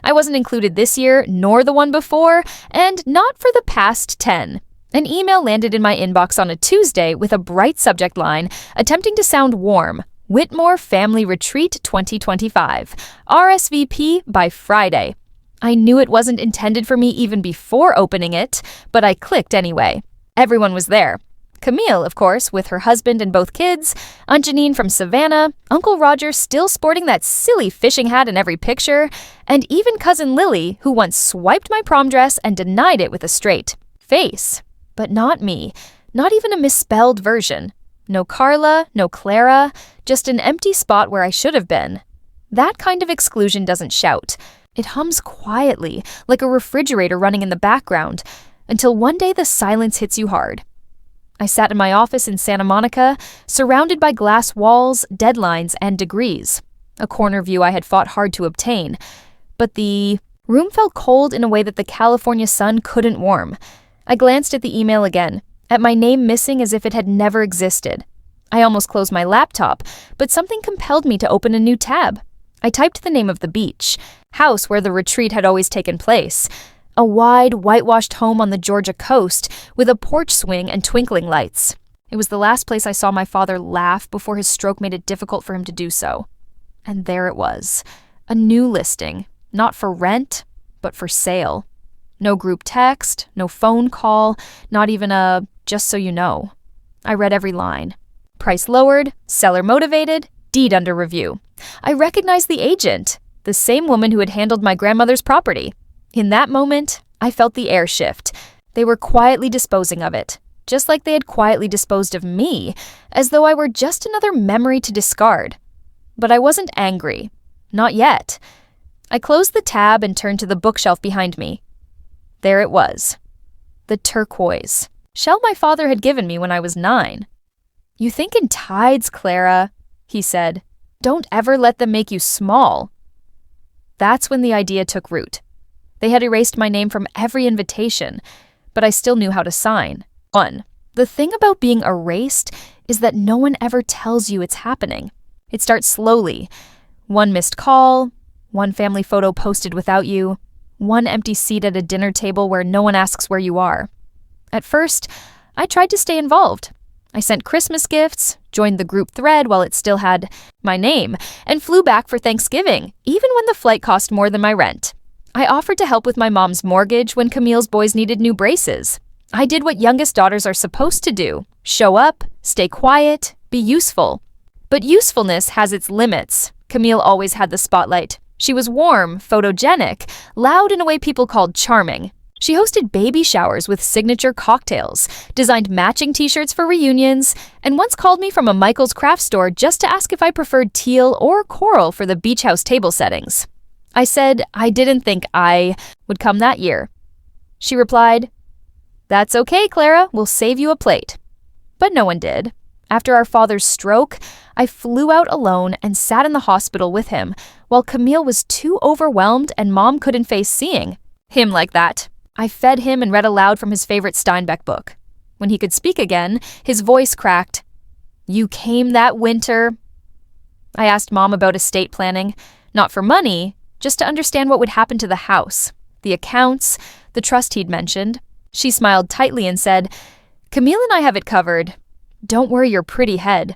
I wasn't included this year, nor the one before, and not for the past 10. An email landed in my inbox on a Tuesday with a bright subject line, attempting to sound warm. Whitmore Family Retreat 2025. RSVP by Friday. I knew it wasn't intended for me even before opening it, but I clicked anyway. Everyone was there. Camille, of course, with her husband and both kids, Aunt Janine from Savannah, Uncle Roger still sporting that silly fishing hat in every picture, and even Cousin Lily, who once swiped my prom dress and denied it with a straight face. But not me. Not even a misspelled version. No Carla, no Clara, just an empty spot where I should have been. That kind of exclusion doesn't shout. It hums quietly, like a refrigerator running in the background, until one day the silence hits you hard. I sat in my office in Santa Monica, surrounded by glass walls, deadlines, and degrees. A corner view I had fought hard to obtain. But the room felt cold in a way that the California sun couldn't warm. I glanced at the email again, at my name missing as if it had never existed. I almost closed my laptop, but something compelled me to open a new tab. I typed the name of the beach, house where the retreat had always taken place. A wide, whitewashed home on the Georgia coast with a porch swing and twinkling lights. It was the last place I saw my father laugh before his stroke made it difficult for him to do so. And there it was, a new listing, not for rent, but for sale. No group text, no phone call, not even a just so you know. I read every line. Price lowered, seller motivated, deed under review. I recognized the agent, the same woman who had handled my grandmother's property. In that moment, I felt the air shift. They were quietly disposing of it, just like they had quietly disposed of me, as though I were just another memory to discard. But I wasn't angry. Not yet. I closed the tab and turned to the bookshelf behind me. There it was. The turquoise. Shell my father had given me when I was 9. "You think in tides, Clara," he said. "Don't ever let them make you small." That's when the idea took root. They had erased my name from every invitation, but I still knew how to sign. 1. The thing about being erased is that no one ever tells you it's happening. It starts slowly. One missed call, one family photo posted without you, one empty seat at a dinner table where no one asks where you are. At first, I tried to stay involved. I sent Christmas gifts, joined the group thread while it still had my name, and flew back for Thanksgiving, even when the flight cost more than my rent. I offered to help with my mom's mortgage when Camille's boys needed new braces. I did what youngest daughters are supposed to do: show up, stay quiet, be useful. But usefulness has its limits. Camille always had the spotlight. She was warm, photogenic, loud in a way people called charming. She hosted baby showers with signature cocktails, designed matching t-shirts for reunions, and once called me from a Michael's craft store just to ask if I preferred teal or coral for the beach house table settings. I said I didn't think I would come that year. She replied, "That's okay, Clara, we'll save you a plate." But no one did. After our father's stroke, I flew out alone and sat in the hospital with him, while Camille was too overwhelmed and Mom couldn't face seeing him like that. I fed him and read aloud from his favorite Steinbeck book. When he could speak again, his voice cracked. "You came that winter." I asked Mom about estate planning, not for money, just to understand what would happen to the house, the accounts, the trust he'd mentioned. She smiled tightly and said, "Camille and I have it covered. Don't worry your pretty head."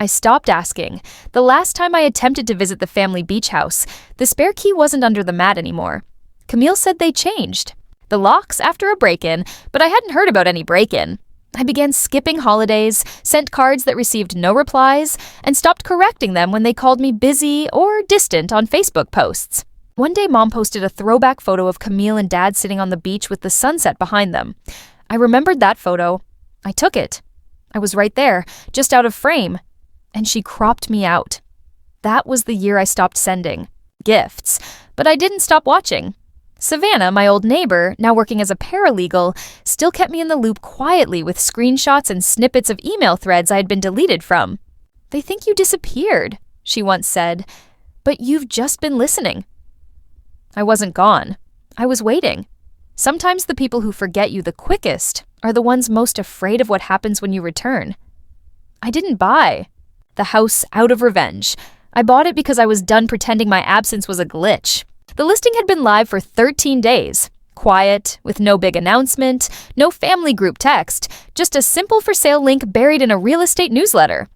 I stopped asking. The last time I attempted to visit the family beach house, the spare key wasn't under the mat anymore. Camille said they changed the locks after a break-in, but I hadn't heard about any break-in. I began skipping holidays, sent cards that received no replies, and stopped correcting them when they called me busy or distant on Facebook posts. One day, Mom posted a throwback photo of Camille and Dad sitting on the beach with the sunset behind them. I remembered that photo. I took it. I was right there, just out of frame. And she cropped me out. That was the year I stopped sending gifts, but I didn't stop watching. Savannah, my old neighbor, now working as a paralegal, still kept me in the loop quietly with screenshots and snippets of email threads I had been deleted from. "They think you disappeared," she once said, "but you've just been listening." I wasn't gone. I was waiting. Sometimes the people who forget you the quickest are the ones most afraid of what happens when you return. I didn't buy the house out of revenge. I bought it because I was done pretending my absence was a glitch. The listing had been live for 13 days. Quiet, with no big announcement, no family group text, just a simple for sale link buried in a real estate newsletter.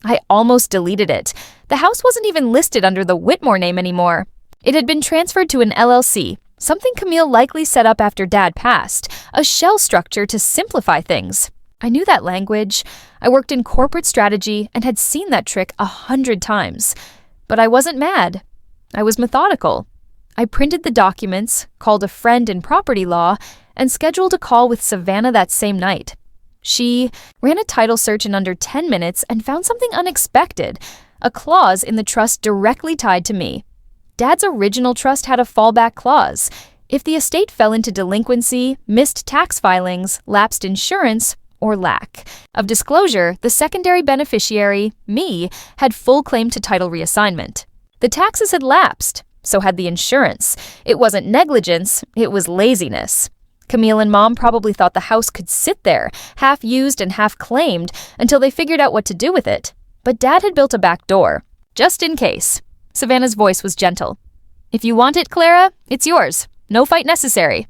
I almost deleted it. The house wasn't even listed under the Whitmore name anymore. It had been transferred to an LLC, something Camille likely set up after Dad passed, a shell structure to simplify things. I knew that language. I worked in corporate strategy and had seen that trick 100 times. But I wasn't mad. I was methodical. I printed the documents, called a friend in property law, and scheduled a call with Savannah that same night. She ran a title search in under 10 minutes and found something unexpected, a clause in the trust directly tied to me. Dad's original trust had a fallback clause. If the estate fell into delinquency, missed tax filings, lapsed insurance, or lack of disclosure, the secondary beneficiary, me, had full claim to title reassignment. The taxes had lapsed. So had the insurance. It wasn't negligence, it was laziness. Camille and Mom probably thought the house could sit there, half used and half claimed, until they figured out what to do with it. But Dad had built a back door, just in case. Savannah's voice was gentle. "If you want it, Clara, it's yours. No fight necessary."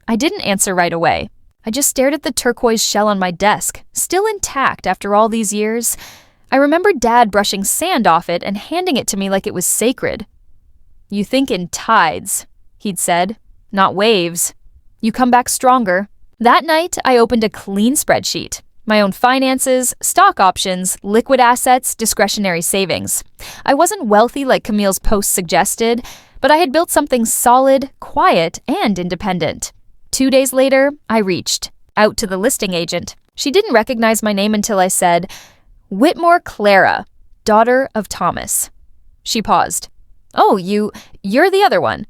I didn't answer right away. I just stared at the turquoise shell on my desk, still intact after all these years. I remembered Dad brushing sand off it and handing it to me like it was sacred. "You think in tides," he'd said, "not waves. You come back stronger." That night, I opened a clean spreadsheet. My own finances, stock options, liquid assets, discretionary savings. I wasn't wealthy like Camille's post suggested, but I had built something solid, quiet, and independent. 2 days later, I reached out to the listing agent. She didn't recognize my name until I said, "Whitmore Clara, daughter of Thomas." She paused. "Oh, you're the other one."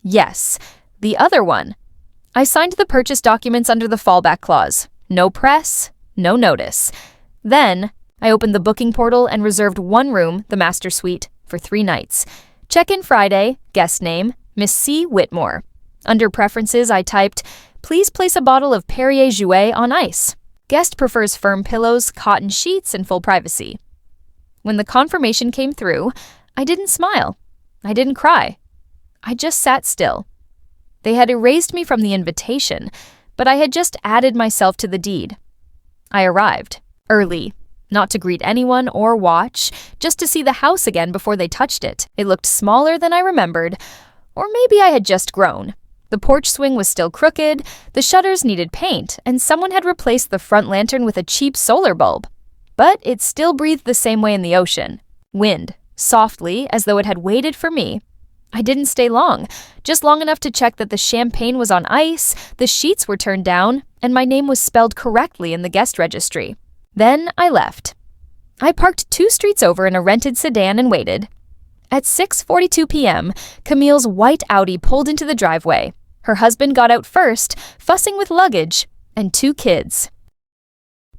"Yes, the other one." I signed the purchase documents under the fallback clause. No press, no notice. Then, I opened the booking portal and reserved one room, the master suite, for 3 nights. Check-in Friday, guest name, Miss C. Whitmore. Under preferences, I typed, "Please place a bottle of Perrier Jouet on ice. Guest prefers firm pillows, cotton sheets, and full privacy." When the confirmation came through, I didn't smile. I didn't cry. I just sat still. They had erased me from the invitation, but I had just added myself to the deed. I arrived, early, not to greet anyone or watch, just to see the house again before they touched it. It looked smaller than I remembered, or maybe I had just grown. The porch swing was still crooked, the shutters needed paint, and someone had replaced the front lantern with a cheap solar bulb. But it still breathed the same way in the ocean. Wind. Softly, as though it had waited for me. I didn't stay long, just long enough to check that the champagne was on ice, the sheets were turned down, and my name was spelled correctly in the guest registry. Then I left. I parked 2 streets over in a rented sedan and waited. At 6:42 p.m., Camille's white Audi pulled into the driveway. Her husband got out first, fussing with luggage, and 2 kids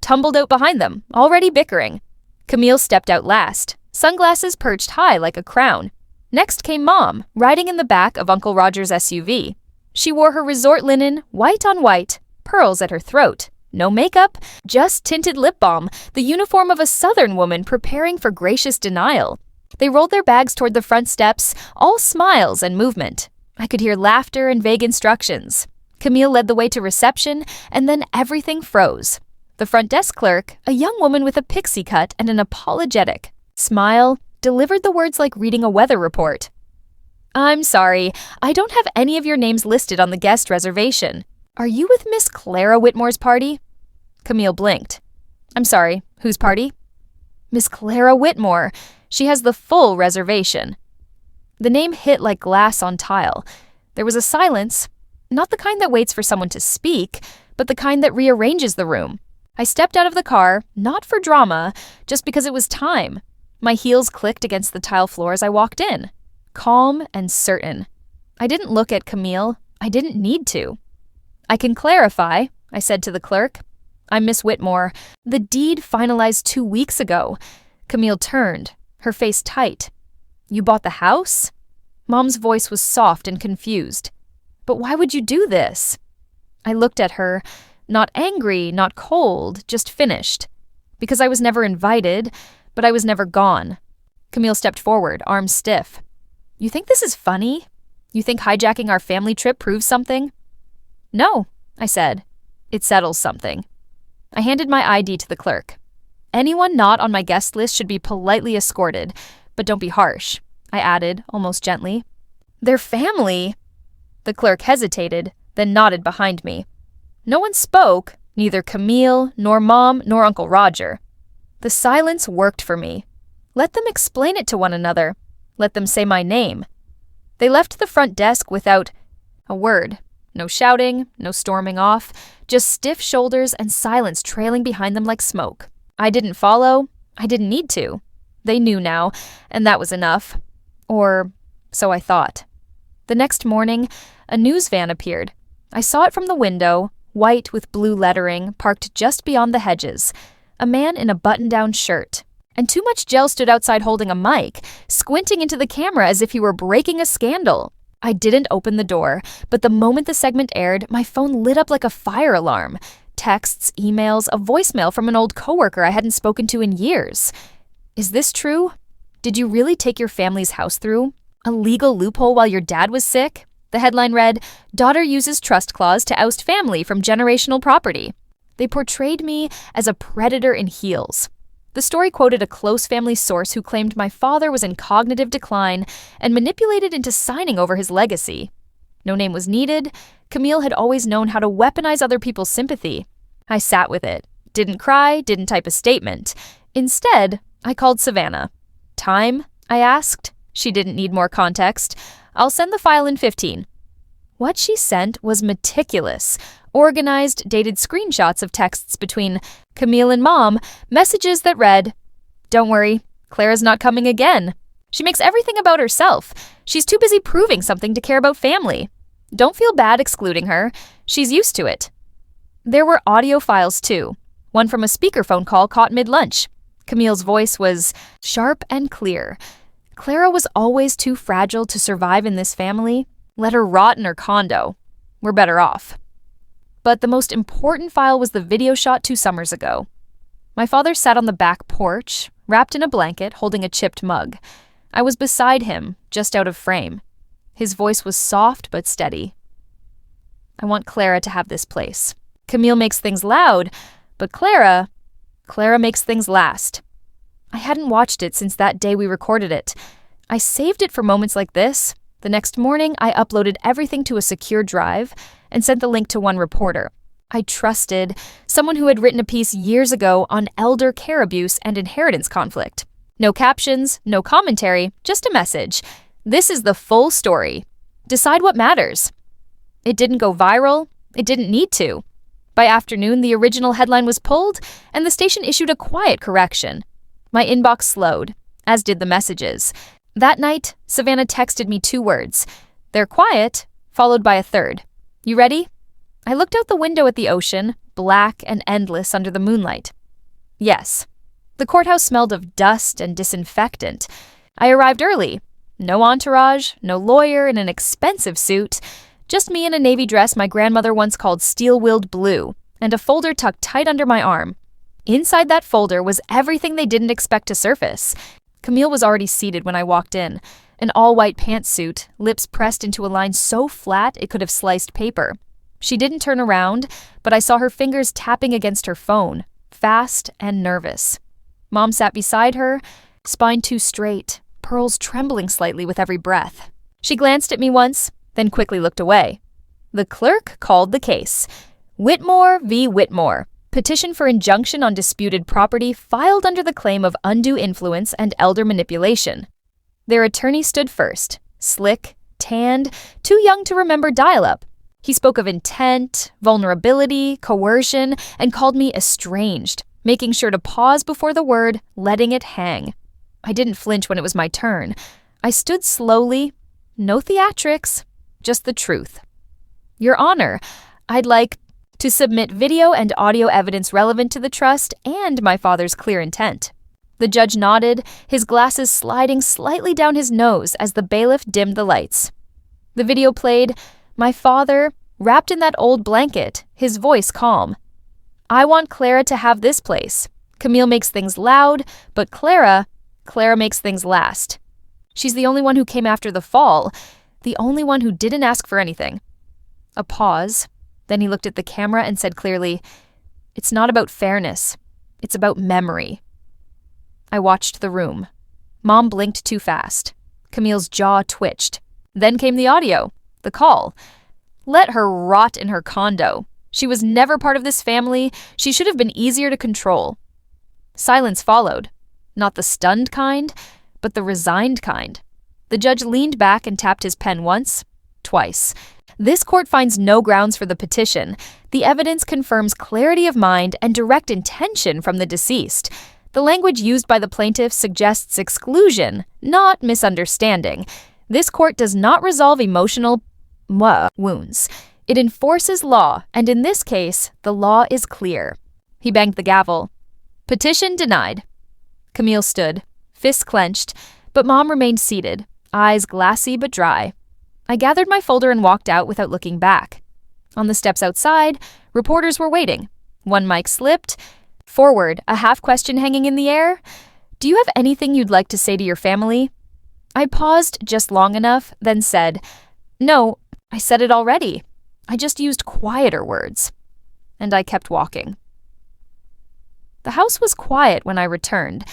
tumbled out behind them, already bickering. Camille stepped out last, sunglasses perched high like a crown. Next came Mom, riding in the back of Uncle Roger's SUV. She wore her resort linen, white on white, pearls at her throat. No makeup, just tinted lip balm, the uniform of a Southern woman preparing for gracious denial. They rolled their bags toward the front steps, all smiles and movement. I could hear laughter and vague instructions. Camille led the way to reception, and then everything froze. The front desk clerk, a young woman with a pixie cut and an apologetic smile, delivered the words like reading a weather report. "I'm sorry, I don't have any of your names listed on the guest reservation. Are you with Miss Clara Whitmore's party?" Camille blinked. "I'm sorry, whose party?" "Miss Clara Whitmore. She has the full reservation." The name hit like glass on tile. There was a silence, not the kind that waits for someone to speak, but the kind that rearranges the room. I stepped out of the car, not for drama, just because it was time. My heels clicked against the tile floor as I walked in, calm and certain. I didn't look at Camille. I didn't need to. "I can clarify," I said to the clerk. "I'm Miss Whitmore. The deed finalized 2 weeks ago." Camille turned, her face tight. "You bought the house?" Mom's voice was soft and confused. "But why would you do this?" I looked at her, not angry, not cold, just finished. Because I was never invited, but I was never gone. Camille stepped forward, arms stiff. "You think this is funny? You think hijacking our family trip proves something? No, I said. It settles something. I handed my ID to the clerk. Anyone not on my guest list should be politely escorted, but don't be harsh, I added, almost gently. Their family? The clerk hesitated, then nodded behind me. No one spoke, neither Camille, nor Mom, nor Uncle Roger. The silence worked for me. Let them explain it to one another. Let them say my name. They left the front desk without a word. No shouting, no storming off, just stiff shoulders and silence trailing behind them like smoke. I didn't follow. I didn't need to. They knew now, and that was enough. Or so I thought. The next morning, a news van appeared. I saw it from the window, white with blue lettering, parked just beyond the hedges. A man in a button-down shirt. And Too Much Gel stood outside holding a mic, squinting into the camera as if he were breaking a scandal. I didn't open the door, but the moment the segment aired, my phone lit up like a fire alarm. Texts, emails, a voicemail from an old coworker I hadn't spoken to in years. Is this true? Did you really take your family's house through? A legal loophole while your dad was sick? The headline read, "Daughter uses trust clause to oust family from generational property." They portrayed me as a predator in heels. The story quoted a close family source who claimed my father was in cognitive decline and manipulated into signing over his legacy. No name was needed. Camille had always known how to weaponize other people's sympathy. I sat with it. Didn't cry, didn't type a statement. Instead, I called Savannah. Time? I asked. She didn't need more context. I'll send the file in 15. What she sent was meticulous. Organized, dated screenshots of texts between Camille and Mom, messages that read, "Don't worry, Clara's not coming again. She makes everything about herself. She's too busy proving something to care about family. Don't feel bad excluding her. She's used to it." There were audio files too. One from a speakerphone call caught mid-lunch. Camille's voice was sharp and clear. Clara was always too fragile to survive in this family. Let her rot in her condo. We're better off. But the most important file was the video shot 2 summers ago. My father sat on the back porch, wrapped in a blanket, holding a chipped mug. I was beside him, just out of frame. His voice was soft but steady. "I want Clara to have this place. Camille makes things loud, but Clara makes things last." I hadn't watched it since that day we recorded it. I saved it for moments like this. The next morning, I uploaded everything to a secure drive and sent the link to one reporter. I trusted, someone who had written a piece years ago on elder care abuse and inheritance conflict. No captions, no commentary, just a message. This is the full story. Decide what matters. It didn't go viral. It didn't need to. By afternoon, the original headline was pulled, and the station issued a quiet correction. My inbox slowed, as did the messages. That night, Savannah texted me 2 words. "They're quiet," followed by a third. "You ready?" I looked out the window at the ocean, black and endless under the moonlight. Yes. The courthouse smelled of dust and disinfectant. I arrived early. No entourage, no lawyer in an expensive suit. Just me in a navy dress my grandmother once called steel-willed blue, and a folder tucked tight under my arm. Inside that folder was everything they didn't expect to surface. Camille was already seated when I walked in. An all-white pantsuit, lips pressed into a line so flat it could have sliced paper. She didn't turn around, but I saw her fingers tapping against her phone, fast and nervous. Mom sat beside her, spine too straight, pearls trembling slightly with every breath. She glanced at me once, then quickly looked away. The clerk called the case. Whitmore v. Whitmore. Petition for injunction on disputed property filed under the claim of undue influence and elder manipulation. Their attorney stood first, slick, tanned, too young to remember dial-up. He spoke of intent, vulnerability, coercion, and called me estranged, making sure to pause before the word, letting it hang. I didn't flinch when it was my turn. I stood slowly, no theatrics, just the truth. Your Honor, I'd like to submit video and audio evidence relevant to the trust and my father's clear intent. The judge nodded, his glasses sliding slightly down his nose as the bailiff dimmed the lights. The video played, my father, wrapped in that old blanket, his voice calm. "I want Clara to have this place. Camille makes things loud, but Clara makes things last. She's the only one who came after the fall. the only one who didn't ask for anything. A pause. Then he looked at the camera and said clearly, "It's not about fairness. It's about memory." I watched the room. Mom blinked too fast. Camille's jaw twitched. Then came the audio, the call. Let her rot in her condo. She was never part of this family. She should have been easier to control. Silence followed. Not the stunned kind, but the resigned kind. The judge leaned back and tapped his pen once, twice. This court finds no grounds for the petition. The evidence confirms clarity of mind and direct intention from the deceased. The language used by the plaintiff suggests exclusion, not misunderstanding. This court does not resolve emotional wounds. It enforces law, and in this case, the law is clear. He banged the gavel. Petition denied. Camille stood, fists clenched, but Mom remained seated, eyes glassy but dry. I gathered my folder and walked out without looking back. On the steps outside, reporters were waiting. One mic slipped. Forward, a half question hanging in the air. "Do you have anything you'd like to say to your family?" I paused just long enough, then said, "No, I said it already. I just used quieter words." And I kept walking. The house was quiet when I returned.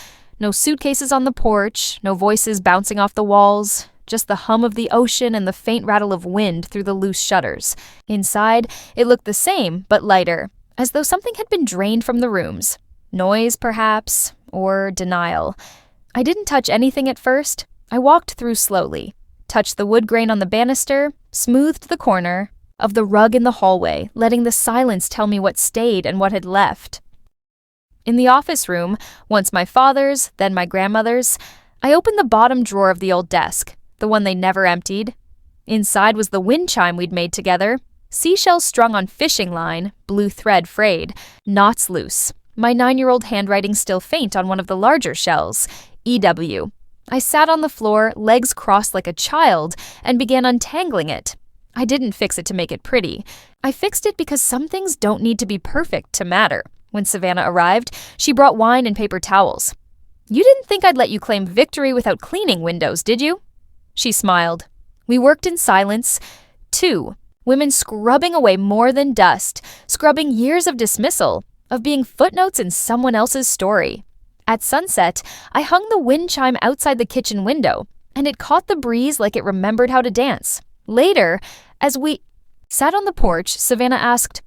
No suitcases on the porch, no voices bouncing off the walls, just the hum of the ocean and the faint rattle of wind through the loose shutters. Inside, it looked the same, but lighter, as though something had been drained from the rooms. Noise, perhaps, or denial. I didn't touch anything at first. I walked through slowly, touched the wood grain on the banister, smoothed the corner of the rug in the hallway, letting the silence tell me what stayed and what had left. In the office room, once my father's, then my grandmother's, I opened the bottom drawer of the old desk, the one they never emptied. Inside was the wind chime we'd made together, seashells strung on fishing line, blue thread frayed, knots loose, my 9-year-old handwriting still faint on one of the larger shells, EW. I sat on the floor, legs crossed like a child, and began untangling it. I didn't fix it to make it pretty. I fixed it because some things don't need to be perfect to matter. When Savannah arrived, she brought wine and paper towels. "You didn't think I'd let you claim victory without cleaning windows, did you?" She smiled. We worked in silence. 2 women scrubbing away more than dust, scrubbing years of dismissal, of being footnotes in someone else's story. At sunset, I hung the wind chime outside the kitchen window, and it caught the breeze like it remembered how to dance. Later, as we sat on the porch, Savannah asked,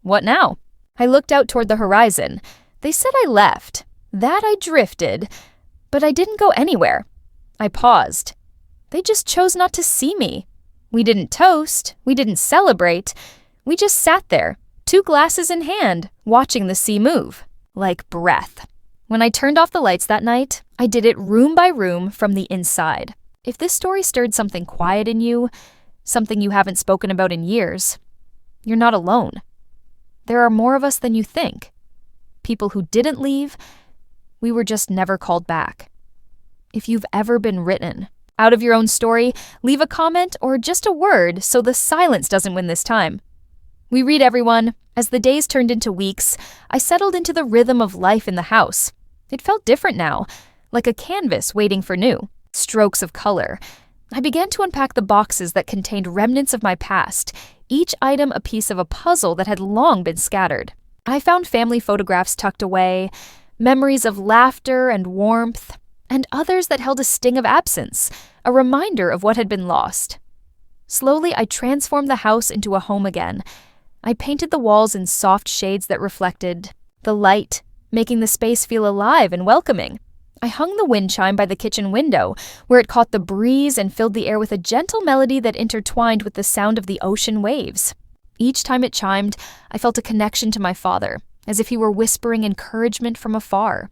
"What now?" I looked out toward the horizon. They said I left, that I drifted, but I didn't go anywhere. I paused. They just chose not to see me. We didn't toast, we didn't celebrate. We just sat there, 2 glasses in hand, watching the sea move, like breath. When I turned off the lights that night, I did it room by room from the inside. If this story stirred something quiet in you, something you haven't spoken about in years, you're not alone. There are more of us than you think. People who didn't leave, we were just never called back. If you've ever been written out of your own story, leave a comment or just a word so the silence doesn't win this time. We read everyone. As the days turned into weeks, I settled into the rhythm of life in the house. It felt different now, like a canvas waiting for new strokes of color. I began to unpack the boxes that contained remnants of my past, each item a piece of a puzzle that had long been scattered. I found family photographs tucked away, memories of laughter and warmth, and others that held a sting of absence, a reminder of what had been lost. Slowly, I transformed the house into a home again. I painted the walls in soft shades that reflected the light, making the space feel alive and welcoming. I hung the wind chime by the kitchen window, where it caught the breeze and filled the air with a gentle melody that intertwined with the sound of the ocean waves. Each time it chimed, I felt a connection to my father, as if he were whispering encouragement from afar.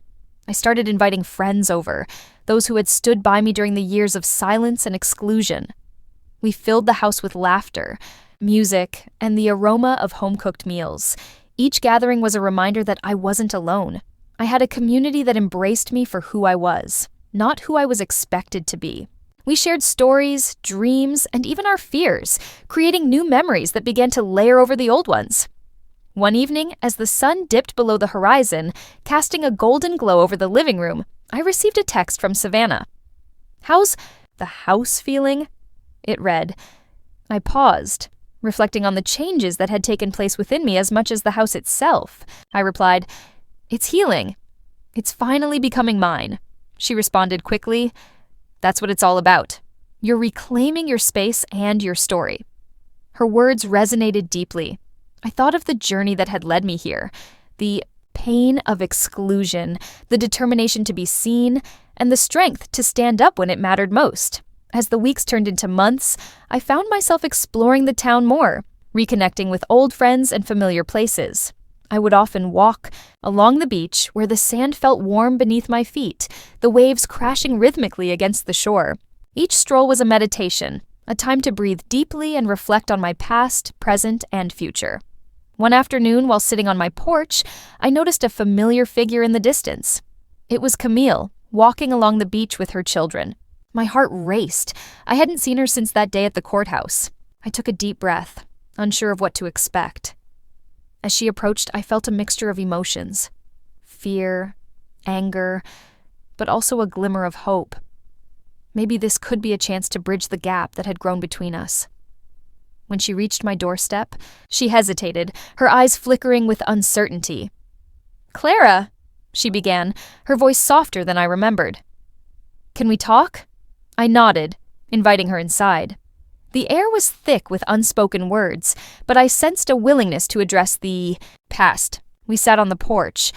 I started inviting friends over, those who had stood by me during the years of silence and exclusion. We filled the house with laughter, music, and the aroma of home-cooked meals. Each gathering was a reminder that I wasn't alone. I had a community that embraced me for who I was, not who I was expected to be. We shared stories, dreams, and even our fears, creating new memories that began to layer over the old ones. One evening, as the sun dipped below the horizon, casting a golden glow over the living room, I received a text from Savannah. "How's the house feeling?" It read. I paused, reflecting on the changes that had taken place within me as much as the house itself. I replied, "It's healing. It's finally becoming mine." She responded quickly, "That's what it's all about. You're reclaiming your space and your story." Her words resonated deeply. I thought of the journey that had led me here, the pain of exclusion, the determination to be seen, and the strength to stand up when it mattered most. As the weeks turned into months, I found myself exploring the town more, reconnecting with old friends and familiar places. I would often walk along the beach where the sand felt warm beneath my feet, the waves crashing rhythmically against the shore. Each stroll was a meditation, a time to breathe deeply and reflect on my past, present, and future. One afternoon, while sitting on my porch, I noticed a familiar figure in the distance. It was Camille, walking along the beach with her children. My heart raced. I hadn't seen her since that day at the courthouse. I took a deep breath, unsure of what to expect. As she approached, I felt a mixture of emotions. Fear, anger, but also a glimmer of hope. Maybe this could be a chance to bridge the gap that had grown between us. When she reached my doorstep, she hesitated, her eyes flickering with uncertainty. "Clara," she began, her voice softer than I remembered. "Can we talk?" I nodded, inviting her inside. The air was thick with unspoken words, but I sensed a willingness to address the past. We sat on the porch,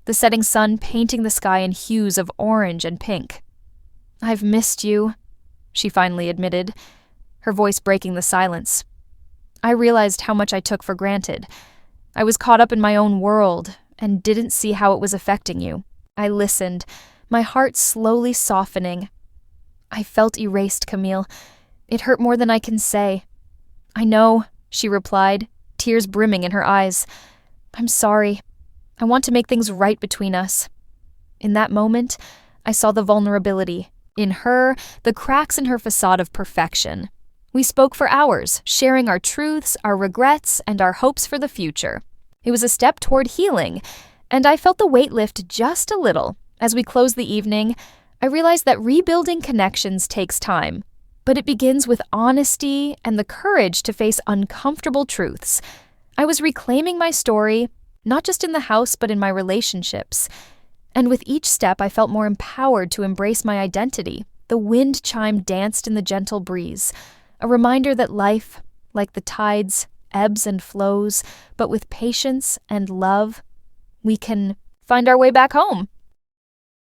the setting sun painting the sky in hues of orange and pink. "I've missed you," she finally admitted, her voice breaking the silence. I realized how much I took for granted. I was caught up in my own world and didn't see how it was affecting you. I listened, my heart slowly softening. "I felt erased, Camille. It hurt more than I can say." "I know," she replied, tears brimming in her eyes. "I'm sorry. I want to make things right between us." In that moment, I saw the vulnerability. In her, the cracks in her facade of perfection. We spoke for hours, sharing our truths, our regrets, and our hopes for the future. It was a step toward healing, and I felt the weight lift just a little. As we closed the evening, I realized that rebuilding connections takes time, but it begins with honesty and the courage to face uncomfortable truths. I was reclaiming my story, not just in the house, but in my relationships. And with each step, I felt more empowered to embrace my identity. The wind chime danced in the gentle breeze, a reminder that life, like the tides, ebbs and flows, but with patience and love, we can find our way back home.